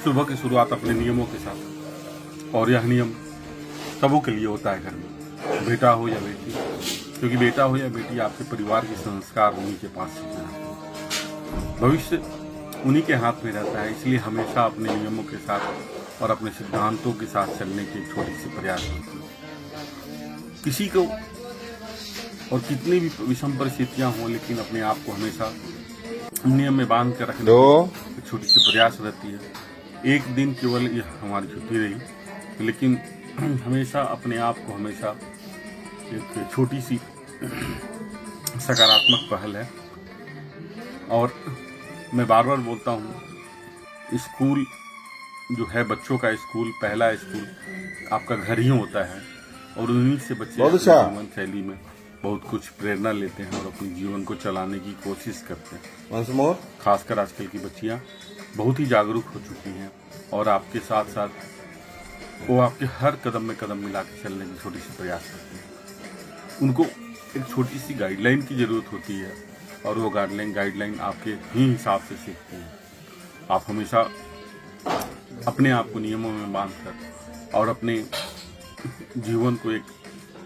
सुबह की शुरुआत अपने नियमों के साथ, और यह नियम सबों के लिए होता है घर में, बेटा हो या बेटी, क्योंकि बेटा हो या बेटी आपके परिवार के संस्कार उन्हीं के पास सीखना है। भविष्य उन्हीं के हाथ में रहता है, इसलिए हमेशा अपने नियमों के साथ और अपने सिद्धांतों के साथ चलने की एक छोटी सी प्रयास होती है। किसी को और कितनी भी विषम परिस्थितियां हों, लेकिन अपने आप को हमेशा नियम में बांध कर रखने की एक छोटी सी प्रयास रहती है। एक दिन केवल यह हमारी छुट्टी रही, लेकिन हमेशा अपने आप को हमेशा एक छोटी सी सकारात्मक पहल है। और मैं बार बार बोलता हूँ, स्कूल जो है बच्चों का स्कूल, पहला स्कूल आपका घर ही होता है, और उन्हीं से बच्चे अपनी जीवन शैली में बहुत कुछ प्रेरणा लेते हैं और अपने जीवन को चलाने की कोशिश करते हैं। खासकर आजकल की बच्चियां बहुत ही जागरूक हो चुकी हैं, और आपके साथ साथ वो आपके हर कदम में कदम मिला के चलने की छोटी सी प्रयास करती हैं। उनको एक छोटी सी गाइडलाइन की जरूरत होती है, और वो गाइडलाइन आपके ही हिसाब से सीखती हैं। आप हमेशा अपने आप को नियमों में बांधकर और अपने जीवन को एक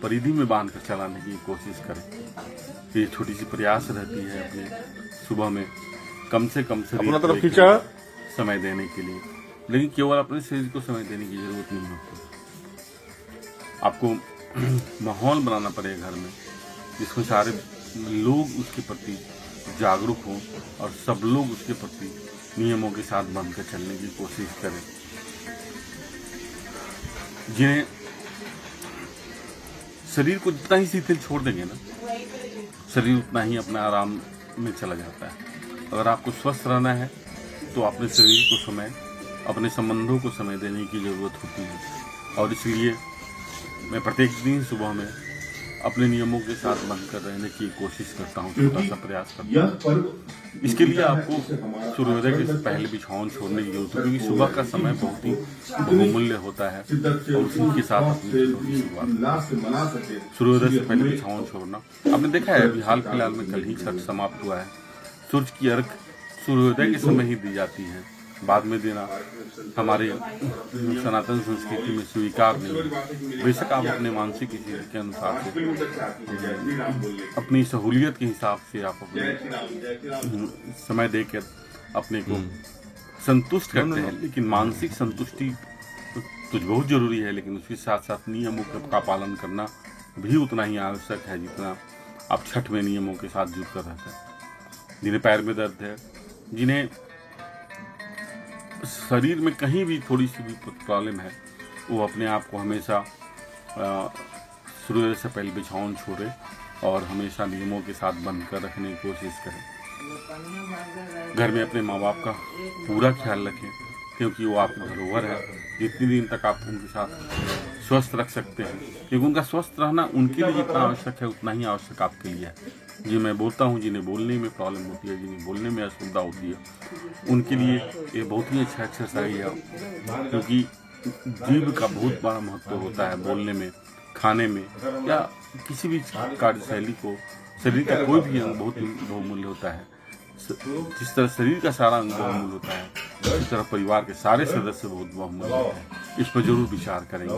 परिधि में बांधकर चलाने की कोशिश करें। ये छोटी सी प्रयास रहती है अपने सुबह में कम से कम शरीर को समय देने के लिए, लेकिन केवल अपने शरीर को समय देने की जरूरत नहीं होती। आपको माहौल बनाना पड़ेगा घर में जिसमें सारे लोग उसके प्रति जागरूक हों और सब लोग उसके प्रति नियमों के साथ बनकर चलने की कोशिश करें। जिन्हें शरीर को जितना ही शिथिल छोड़ देंगे ना, शरीर उतना ही अपना आराम में चला जाता है। अगर आपको स्वस्थ रहना है तो अपने शरीर को समय, अपने संबंधों को समय देने की जरूरत होती है। और इसलिए मैं प्रत्येक दिन सुबह में अपने नियमों के साथ बनकर रहने की कोशिश करता हूँ, छोटा सा प्रयास करता हूँ। इसके लिए आपको सूर्योदय के पहले बिछावन छोड़ने की जरूरत है, क्योंकि सुबह का समय बहुत ही बहुमूल्य होता है, और उसी के साथ अपनी शुरुआत सूर्योदय से पहले बिछावन छोड़ना। आपने देखा है अभी हाल फिलहाल में कल ही छठ समाप्त हुआ है। सूर्य की अर्घ सूर्योदय के समय ही दी जाती है, बाद में देना हमारे सनातन संस्कृति में स्वीकार नहीं है। बेशक आप अपने मानसिक स्थिति के अनुसार से, अपनी सहूलियत के हिसाब से आप अपने समय देकर अपने को संतुष्ट करते हैं, लेकिन मानसिक संतुष्टि तो बहुत जरूरी है, लेकिन उसके साथ साथ नियमों का पालन करना भी उतना ही आवश्यक है जितना आप छठ में नियमों के साथ जुड़कर रहते हैं। जिन्हें पैर में दर्द है, जिन्हें शरीर में कहीं भी थोड़ी सी भी प्रॉब्लम है, वो अपने आप को हमेशा सूर्योदय से पहले बिछावन छोड़े और हमेशा नियमों के साथ बनकर रखने की कोशिश करें। घर में अपने माँ बाप का पूरा ख्याल रखें, क्योंकि वो आपकी धरोहर है। जितनी दिन तक आप उनके साथ स्वस्थ रख सकते हैं, क्योंकि उनका स्वस्थ रहना उनके लिए जितना आवश्यक है उतना ही आवश्यक आपके लिए है। जी मैं बोलता हूँ, जिन्हें बोलने में प्रॉब्लम होती है, जिन्हें बोलने में असुविधा होती है, उनके लिए ये बहुत ही अच्छा एक्सरसाइज है, क्योंकि जीभ का बहुत बड़ा महत्व होता है बोलने में, खाने में, या किसी भी कार्यशैली को। शरीर का कोई भी अंग बहुत बहुमूल्य होता है। जिस तरह शरीर का सारा अंग बहुमूल्य होता है, उसी तरह परिवार के सारे सदस्य बहुत बहुमूल्य होते हैं। इस पर जरूर विचार करेंगे।